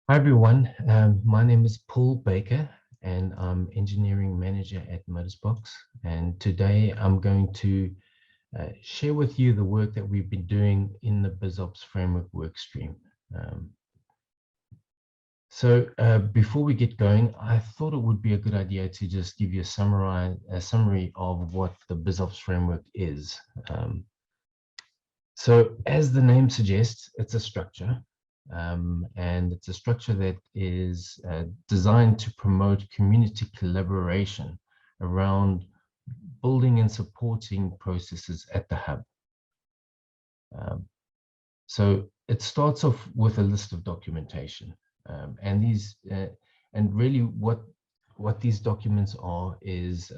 Hi everyone, my name is Paul Baker and I'm engineering manager at Motorbox. And today I'm going to share with you the work that we've been doing in the Biz Ops Framework workstream. Before we get going, I thought it would be a good idea to just give you a summary of what the Biz Ops Framework is. So as the name suggests, it's a structure. And it's a structure that is designed to promote community collaboration around building and supporting processes at the hub. So it starts off with a list of documentation, and really what these documents are is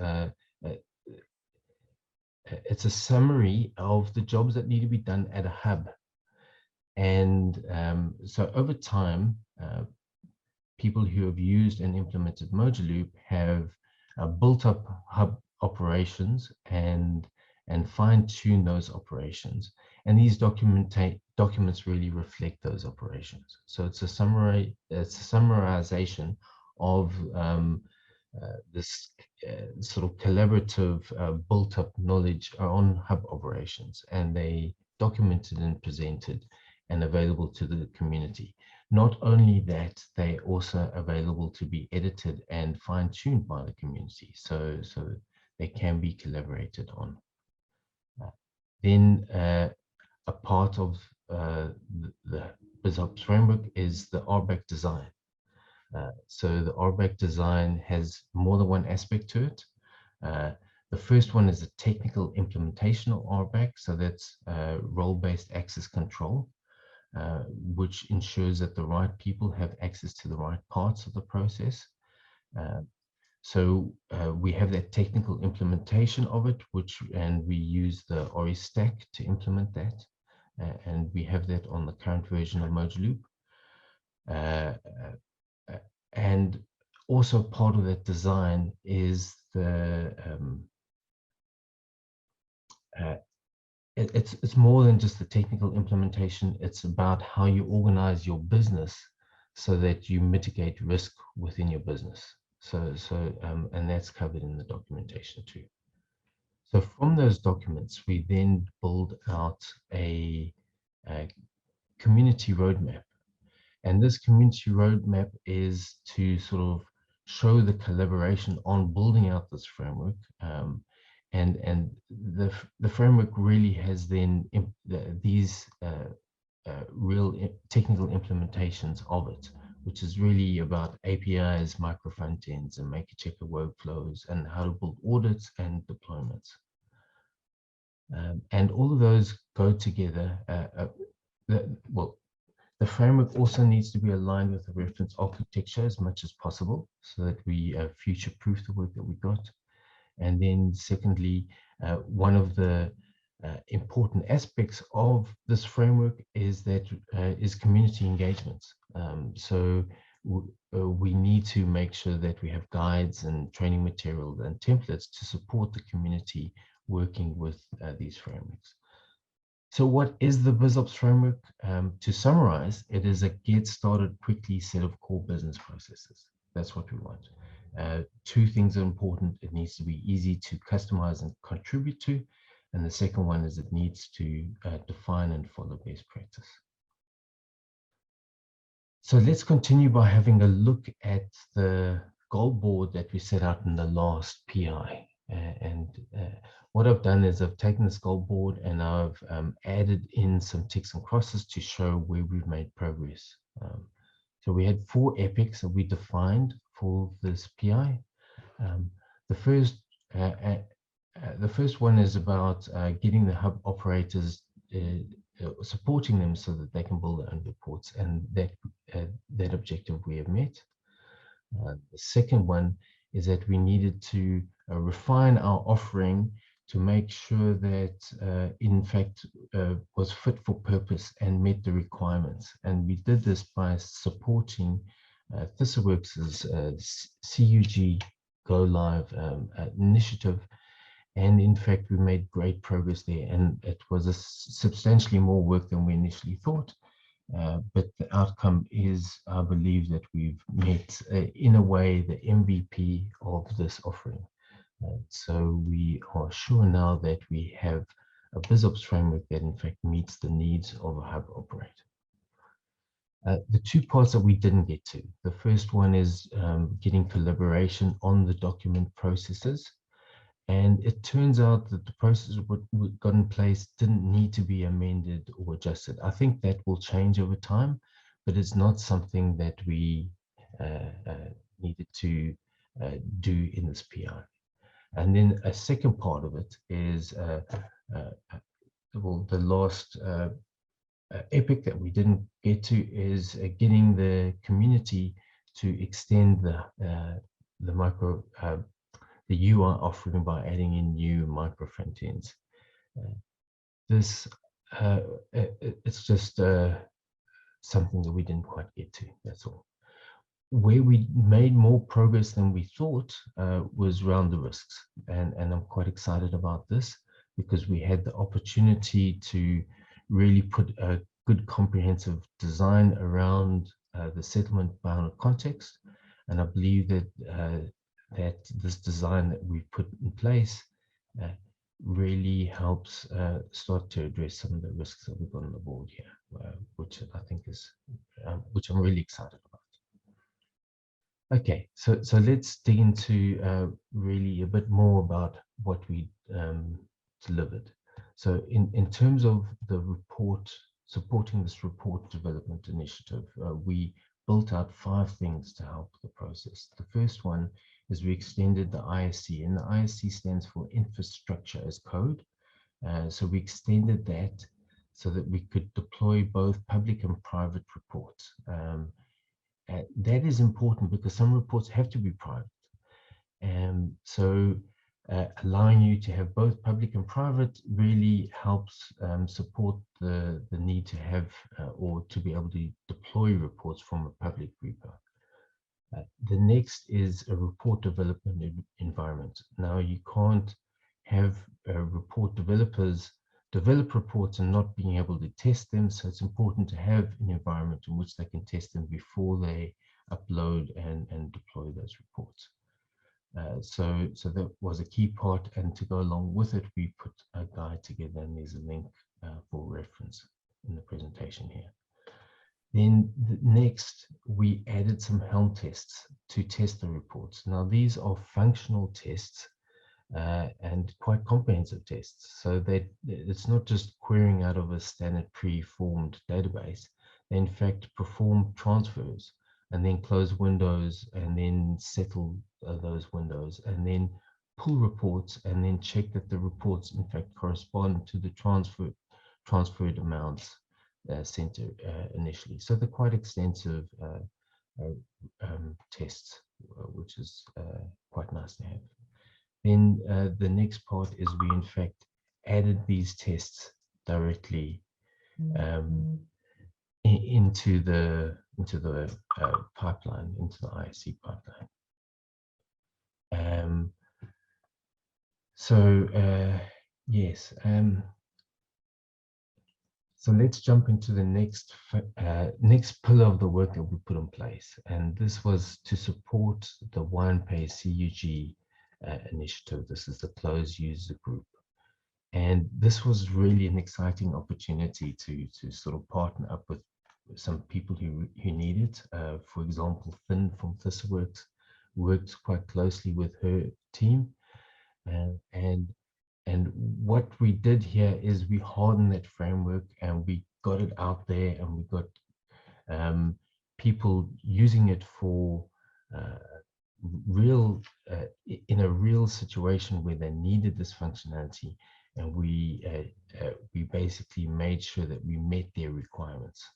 it's a summary of the jobs that need to be done at a hub. And so over time, people who have used and implemented Moduloop have built up hub operations and fine-tune those operations. And these documents really reflect those operations. So it's a summarization of this sort of collaborative built-up knowledge on hub operations, and they documented and presented and available to the community. Not only that, they also available to be edited and fine-tuned by the community, so they can be collaborated on. Then a part of the Biz Ops framework is the RBAC design. So the RBAC design has more than one aspect to it. The first one is a technical implementation of RBAC, so that's role-based access control. Which ensures that the right people have access to the right parts of the process. So we have that technical implementation of it, and we use the RE stack to implement that. And we have that on the current version of Moduloop. And also part of that design is the it's more than just the technical implementation. It's about how you organize your business so that you mitigate risk within your business. And that's covered in the documentation too. So from those documents, we then build out a community roadmap. And this community roadmap is to sort of show the collaboration on building out this framework. And the framework really has then these real technical implementations of it, which is really about APIs, micro front ends, and maker checker workflows, and how to build audits and deployments. And all of those go together. The framework also needs to be aligned with the reference architecture as much as possible, so that we future-proof the work that we got. And then secondly, one of the important aspects of this framework is that is community engagement. So we need to make sure that we have guides and training materials and templates to support the community working with these frameworks. So what is the Biz Ops framework? To summarize, it is a get started quickly set of core business processes. That's what we want. Two things are important. It needs to be easy to customize and contribute to. And the second one is it needs to define and follow best practice. So let's continue by having a look at the goal board that we set out in the last PI. What I've done is I've taken this goal board and I've added in some ticks and crosses to show where we've made progress. So we had 4 epics that we defined for this PI. The first one is about getting the hub operators, supporting them so that they can build their own reports, and that objective we have met. The second one is that we needed to refine our offering to make sure that in fact was fit for purpose and met the requirements. And we did this by supporting ThyssenWorks' CUG Go Live initiative. And in fact, we made great progress there, and it was substantially more work than we initially thought. but the outcome is, I believe, that we've met, in a way, the MVP of this offering. So we are sure now that we have a Biz Ops framework that in fact meets the needs of a hub operator. The two parts that we didn't get to. The first one is getting collaboration on the document processes. And it turns out that the process we got in place didn't need to be amended or adjusted. I think that will change over time, but it's not something that we needed to do in this PI. And then a second part of it is, well, the last epic that we didn't get to is getting the community to extend the micro the UI offering by adding in new micro front ends. This it's just something that we didn't quite get to. That's all. Where we made more progress than we thought was around the risks, and I'm quite excited about this because we had the opportunity to really put a good comprehensive design around the settlement bound context, and I believe that that this design that we put in place really helps start to address some of the risks that we've got on the board here, which I think is, which I'm really excited about. Okay, so let's dig into really a bit more about what we delivered. So in terms of the report, supporting this report development initiative, we built out 5 things to help the process. The first one is we extended the ISC, and the ISC stands for infrastructure as code. So we extended that so that we could deploy both public and private reports. That is important because some reports have to be private. And so allowing you to have both public and private really helps support the need to have or to be able to deploy reports from a public repo. The next is a report development environment. Now, you can't have report developers develop reports and not being able to test them. So it's important to have an environment in which they can test them before they upload and deploy those reports. So that was a key part. And to go along with it, we put a guide together, and there's a link for reference in the presentation here. Then next, we added some Helm tests to test the reports. Now, these are functional tests and quite comprehensive tests, so that it's not just querying out of a standard pre-formed database. They in fact perform transfers and then close windows and then settle those windows and then pull reports and then check that the reports in fact correspond to the transferred amounts sent initially. So they're quite extensive tests, which is quite nice to have. Then the next part is we in fact added these tests directly into the pipeline, into the ISC pipeline. Yes. So let's jump into the next pillar of the work that we put in place, and this was to support the OnePayCUG initiative. This is the closed user group, and this was really an exciting opportunity to sort of partner up with some people who need it. For example, Finn from ThisWorks worked quite closely with her team, and what we did here is we hardened that framework and we got it out there, and we got people using it for in a real situation where they needed this functionality, and we basically made sure that we met their requirements.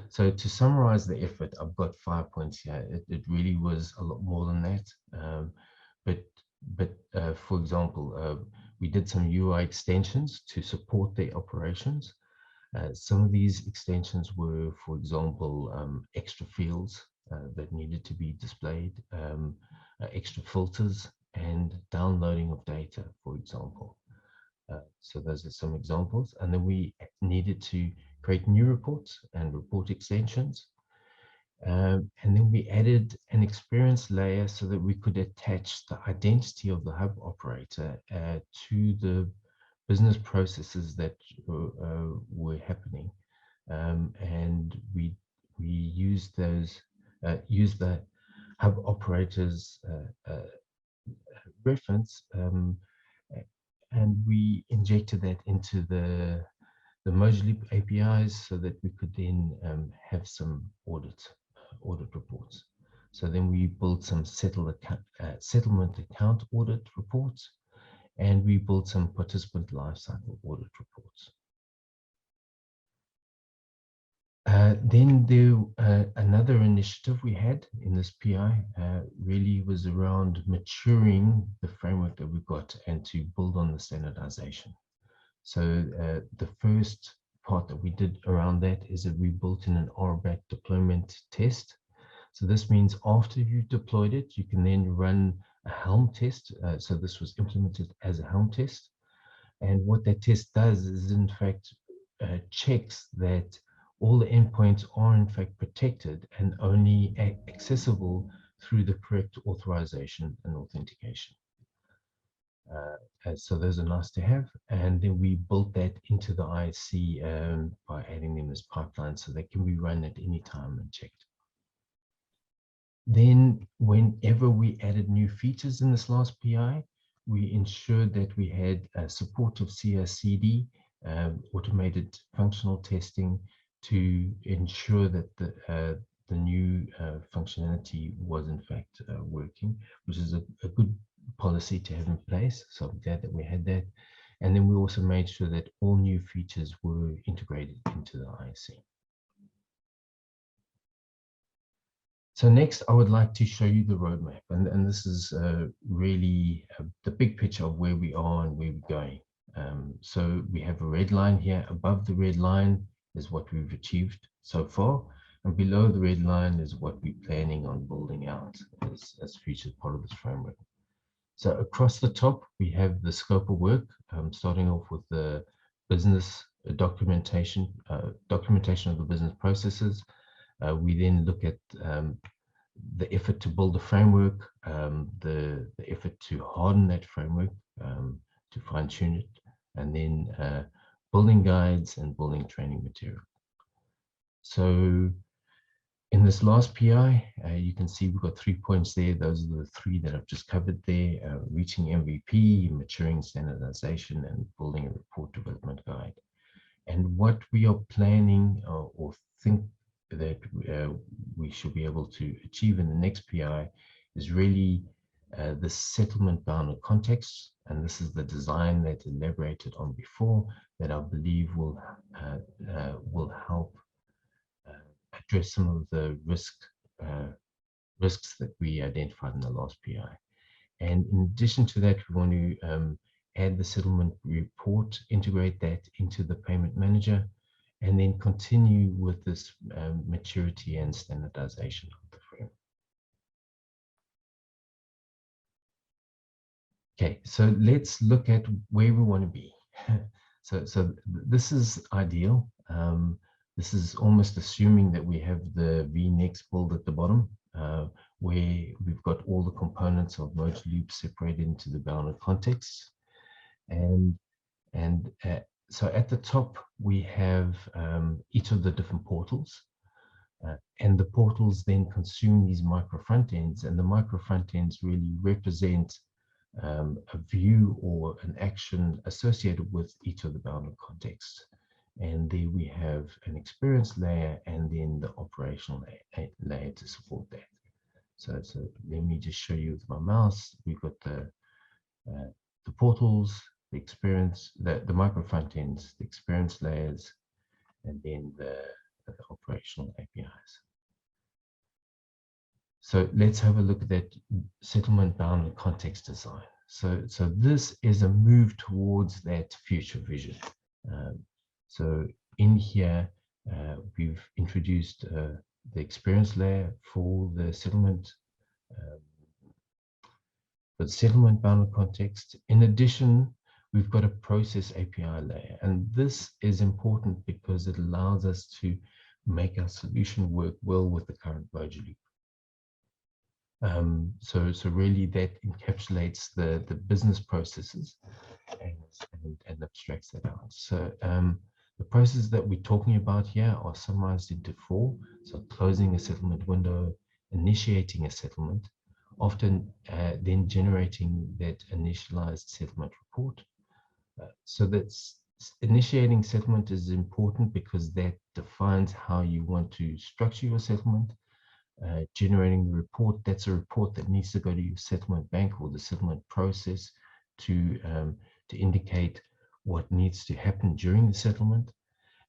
So to summarize the effort, I've got 5 points here. It really was a lot more than that, but for example, we did some UI extensions to support their operations. Some of these extensions were, for example, extra fields that needed to be displayed, extra filters, and downloading of data, for example. So those are some examples. And then we needed to create new reports and report extensions. And then we added an experience layer so that we could attach the identity of the hub operator to the business processes that were happening. And we used used the hub operators reference, and we injected that into the Mojleap APIs so that we could then have some audit reports. So then we built some settlement account audit reports, and we built some participant lifecycle audit reports. Then another initiative we had in this PI really was around maturing the framework that we've got and to build on the standardization. So the first part that we did around that is that we built in an RBAC deployment test. So this means after you've deployed it, you can then run a Helm test. So this was implemented as a Helm test. And what that test does is, in fact, checks that all the endpoints are in fact protected and only accessible through the correct authorization and authentication. So those are nice to have. And then we built that into the ISC by adding them as pipelines so they can be run at any time and checked. Then whenever we added new features in this last PI, we ensured that we had support of CI/CD, automated functional testing to ensure that the new functionality was in fact working, which is a good policy to have in place. So I'm glad that we had that. And then we also made sure that all new features were integrated into the ISC. So next, I would like to show you the roadmap. And this is really the big picture of where we are and where we're going. So we have a red line here. Above the red line is what we've achieved so far. And below the red line is what we're planning on building out as future part of this framework. So across the top, we have the scope of work, starting off with the business documentation of the business processes. We then look at the effort to build a framework, the effort to harden that framework, to fine tune it, and then building guides and building training material. So in this last PI, you can see we've got 3 points there. Those are the 3 that I've just covered there: reaching MVP, maturing standardization, and building a report development guide. And what we are planning or think that we should be able to achieve in the next PI is really the settlement bounded context. And this is the design that I elaborated on before that I believe will help address some of the risks that we identified in the last PI. And in addition to that, we want to add the settlement report, integrate that into the payment manager, and then continue with this maturity and standardization of the framework. Okay, so let's look at where we want to be. So this is ideal. This is almost assuming that we have the vNext build at the bottom, where we've got all the components of Mojleap separated into the bounded contexts. So at the top, we have each of the different portals. And the portals then consume these micro front ends, and the micro front ends really represent a view or an action associated with each of the bounded contexts. And there we have an experience layer and then the operational layer to support that. So let me just show you with my mouse. We've got the portals, the experience, the micro front ends, the experience layers, and then the operational APIs. So let's have a look at that settlement bounded context design. So this is a move towards that future vision. So in here, we've introduced the experience layer for the settlement bounded context. In addition, we've got a process API layer. And this is important because it allows us to make our solution work well with the current closure loop. So really that encapsulates the business processes and abstracts that out. So the processes that we're talking about here are summarized into 4. So closing a settlement window, initiating a settlement, often then generating that initialized settlement report. So that's initiating settlement is important because that defines how you want to structure your settlement. Generating the report, that's a report that needs to go to your settlement bank or the settlement process to indicate what needs to happen during the settlement.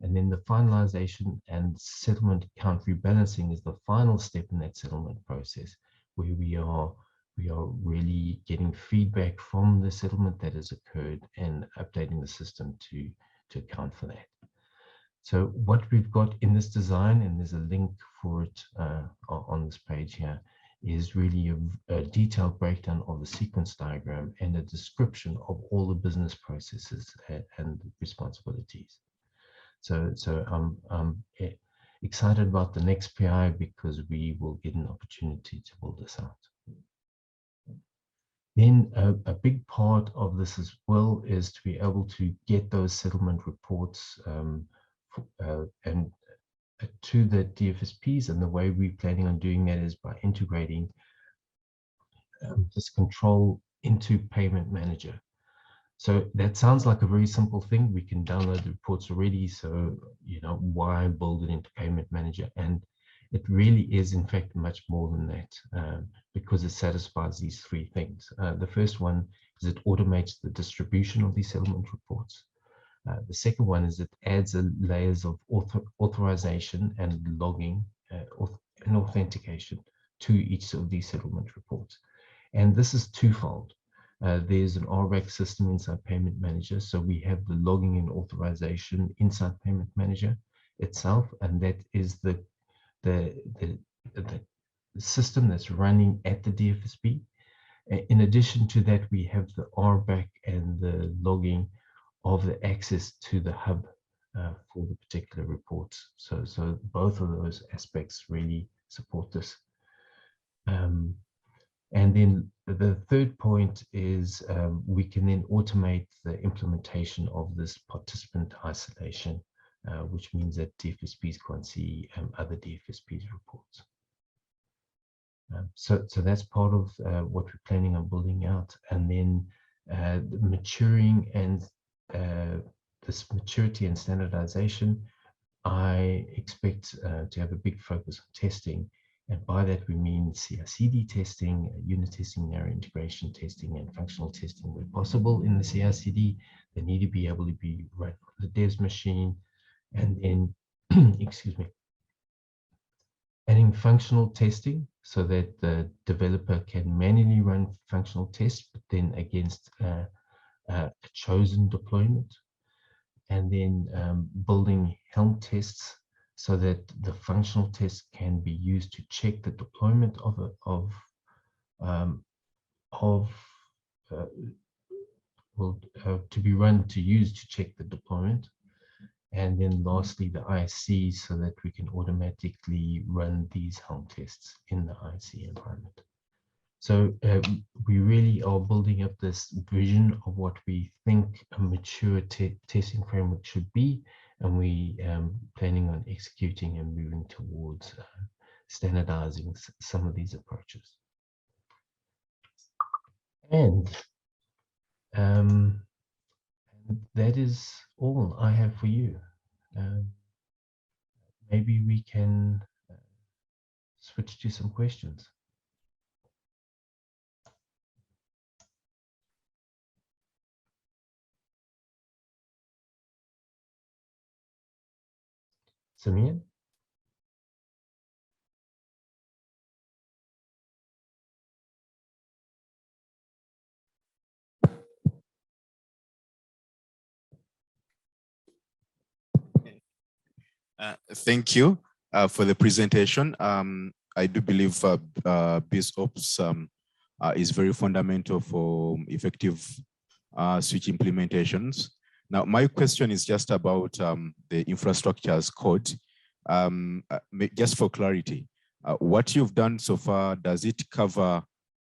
And then the finalization and settlement account rebalancing is the final step in that settlement process, where we are really getting feedback from the settlement that has occurred and updating the system to account for that. So what we've got in this design, and there's a link for it on this page here, is really a detailed breakdown of the sequence diagram and a description of all the business processes and responsibilities. So I'm excited about the next PI because we will get an opportunity to build this out. Then a big part of this as well is to be able to get those settlement reports and to the DFSPs, and the way we're planning on doing that is by integrating this control into Payment Manager. So that sounds like a very simple thing. We can download the reports already, so why build it into Payment Manager? And it really is, in fact, much more than that, because it satisfies these 3 things. The first one is it automates the distribution of these settlement reports. The second one is it adds layers of authorization and logging and authentication to each of these settlement reports. And this is twofold. There's an RBAC system inside Payment Manager. So we have the logging and authorization inside Payment Manager itself. And that is the system that's running at the DFSP. In addition to that, we have the RBAC and the logging of the access to the hub for the particular reports. So both of those aspects really support this. And then the third point is we can then automate the implementation of this participant isolation, which means that DFSPs can't see other DFSPs reports. So that's part of what we're planning on building out. And then the maturing and this maturity and standardization, I expect to have a big focus on testing. And by that, we mean CI/CD testing, unit testing, narrow integration testing, and functional testing where possible in the CI/CD. They need to be able to be run on the dev's machine. And then, excuse me, adding functional testing so that the developer can manually run functional tests, but then against a chosen deployment. And then building Helm tests so that the functional tests can be used to check the deployment to be run to use to check the deployment. And then lastly, the IC, so that we can automatically run these Helm tests in the IC environment. So we really are building up this vision of what we think a mature testing framework should be, and we planning on executing and moving towards standardizing some of these approaches. And that is all I have for you. Maybe we can switch to some questions. Samir? Thank you for the presentation. I do believe Biz Ops is very fundamental for effective switch implementations. Now, my question is just about the infrastructure as code. Just for clarity, what you've done so far, does it cover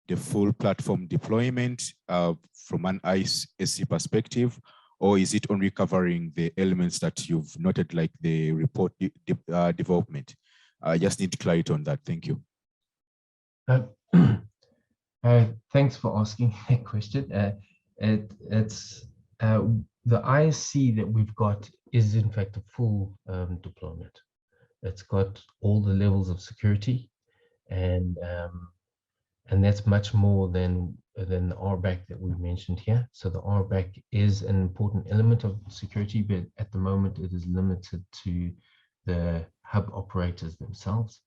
the full platform deployment from an ISC perspective, or is it only covering the elements that you've noted, like the report development? I just need clarity on that. Thank you. Thanks for asking that question. The ISC that we've got is in fact a full deployment. It's got all the levels of security, and that's much more than the RBAC that we mentioned here. So the RBAC is an important element of security, but at the moment it is limited to the hub operators themselves.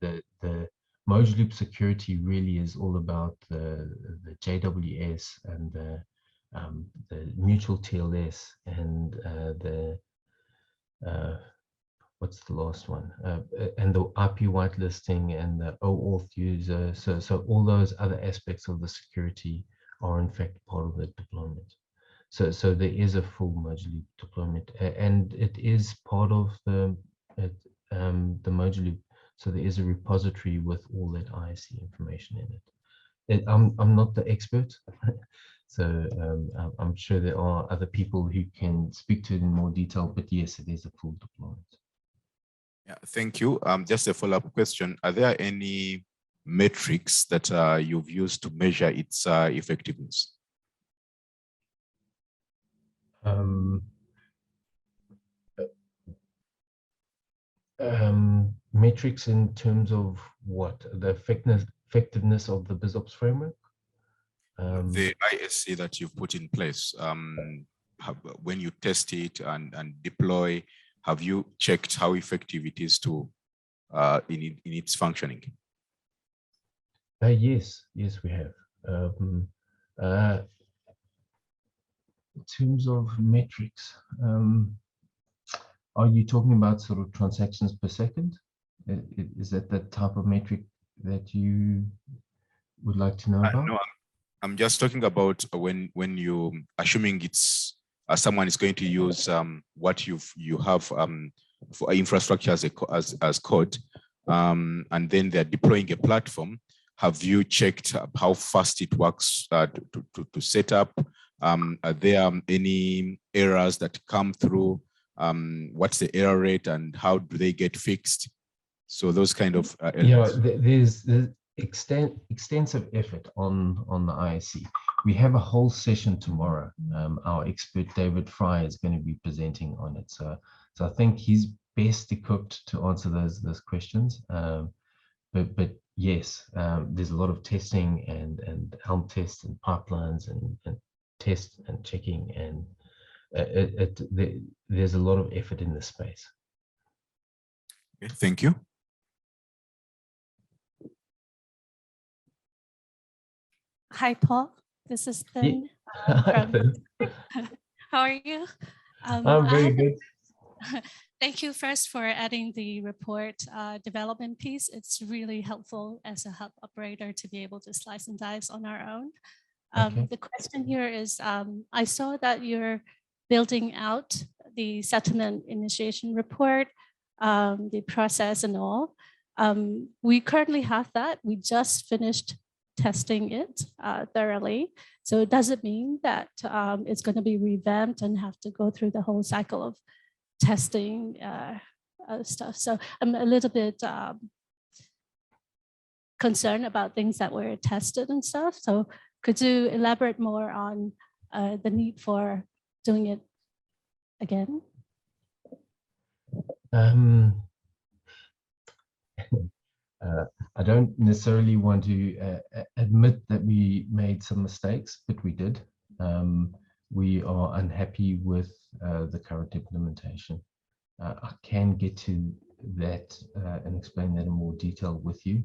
The Mojo Loop security really is all about the JWS and the mutual TLS and what's the last one? And the IP whitelisting and the OAuth user. So all those other aspects of the security are in fact part of the deployment. So there is a full Mojo Loop deployment, and it is part of the Mojo Loop. So there is a repository with all that ISC information in it. I'm not the expert, so I'm sure there are other people who can speak to it in more detail, but yes, it is a full deployment. Yeah, thank you. Just a follow-up question. Are there any metrics that you've used to measure its effectiveness? Metrics in terms of what? The effectiveness of the Biz Ops Framework? The ISC that you've put in place, when you test it and deploy, have you checked how effective it is to in its functioning? Yes, we have. In terms of metrics, are you talking about sort of transactions per second? Is that the type of metric that you would like to know about? No, I'm just talking about when you, assuming it's someone is going to use what you have for infrastructure as code, and then they're deploying a platform. Have you checked how fast it works to set up? Are there any errors that come through? What's the error rate and how do they get fixed? So those kind of elements. Yeah, there's extensive effort on the ISC. We have a whole session tomorrow. Our expert David Fry is going to be presenting on it. So I think he's best equipped to answer those questions. But yes, there's a lot of testing and helm tests and pipelines and test and checking, and there's a lot of effort in this space. Okay, thank you. Hi, Paul. This is Thin. Yeah. How are you? I'm very good. Thank you first for adding the report development piece. It's really helpful as a hub operator to be able to slice and dice on our own. Okay. The question here is, I saw that you're building out the settlement initiation report, the process and all. We currently have that. We just finished testing it thoroughly. So does it mean that it's going to be revamped and have to go through the whole cycle of testing stuff? So I'm a little bit concerned about things that were tested and stuff. So could you elaborate more on the need for doing it again? I don't necessarily want to admit that we made some mistakes, but we did. We are unhappy with the current implementation. I can get to that and explain that in more detail with you.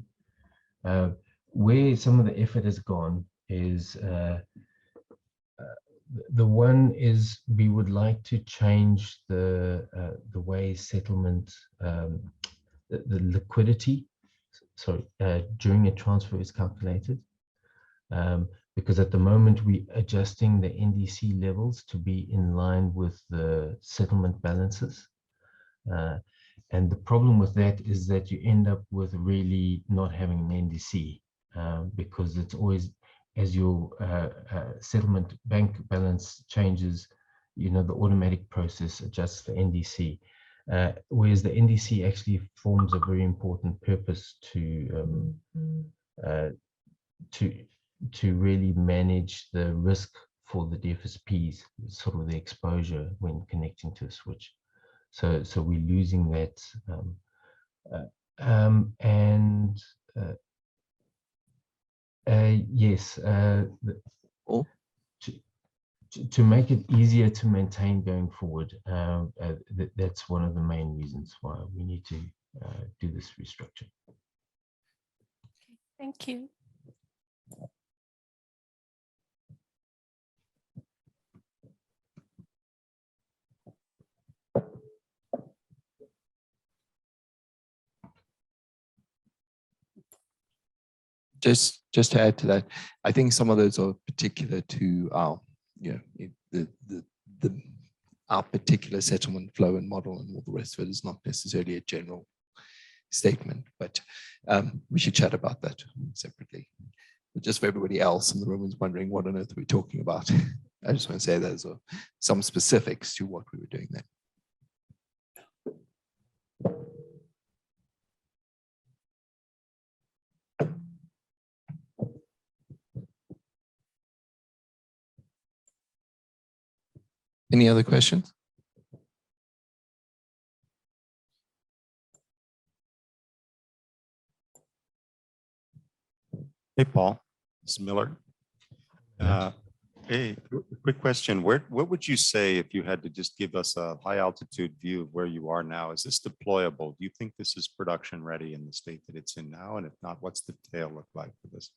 Where some of the effort has gone is the one is we would like to change the way settlement, the liquidity, sorry, during a transfer is calculated. because at the moment we're adjusting the NDC levels to be in line with the settlement balances. And the problem with that is that you end up with really not having an NDC because it's always, as your settlement bank balance changes, you know, the automatic process adjusts the NDC. Whereas the NDC actually forms a very important purpose to really manage the risk for the DFSPs, sort of the exposure when connecting to a switch. So we're losing that, yes, to make it easier to maintain going forward. That's one of the main reasons why we need to do this restructure. Thank you. Just to add to that, I think some of those are particular to our, you know, our particular settlement flow and model, and all the rest of it is not necessarily a general statement, but we should chat about that separately. But just for everybody else in the room who's wondering what on earth we're talking about, I just want to say those are some specifics to what we were doing there. Any other questions? Hey, Paul, this is Miller. Hey, quick question. What would you say if you had to just give us a high altitude view of where you are now? Is this deployable? Do you think this is production ready in the state that it's in now? And if not, what's the tail look like for this?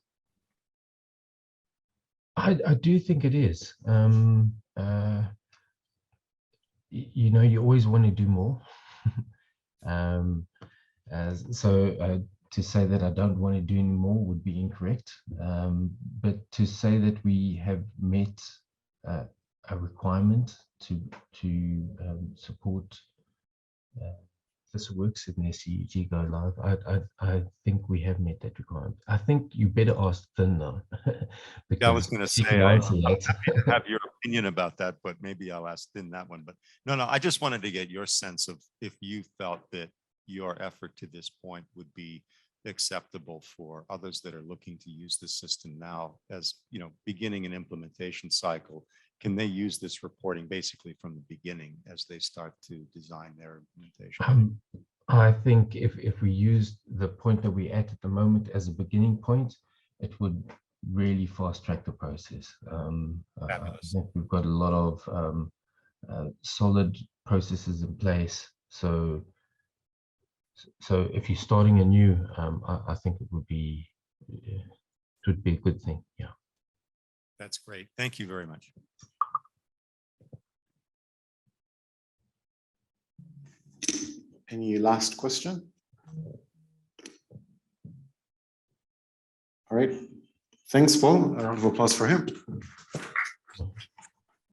I do think it is. You know, you always want to do more. To say that I don't want to do any more would be incorrect. But to say that we have met a requirement to support this works in SCUG go live, I think we have met that requirement. I think you better ask Finn now. Yeah, I was going to say, I'm happy to have your opinion about that, but maybe I'll ask Finn that one. But no, I just wanted to get your sense of if you felt that your effort to this point would be acceptable for others that are looking to use the system now as, you know, beginning an implementation cycle. Can they use this reporting basically from the beginning as they start to design their implementation? I think if we use the point that we're at the moment as a beginning point, it would really fast track the process. I think we've got a lot of solid processes in place. So if you're starting anew, I think it would be a good thing. Yeah. That's great. Thank you very much. Any last question? All right. Thanks, Paul. A round of applause for him.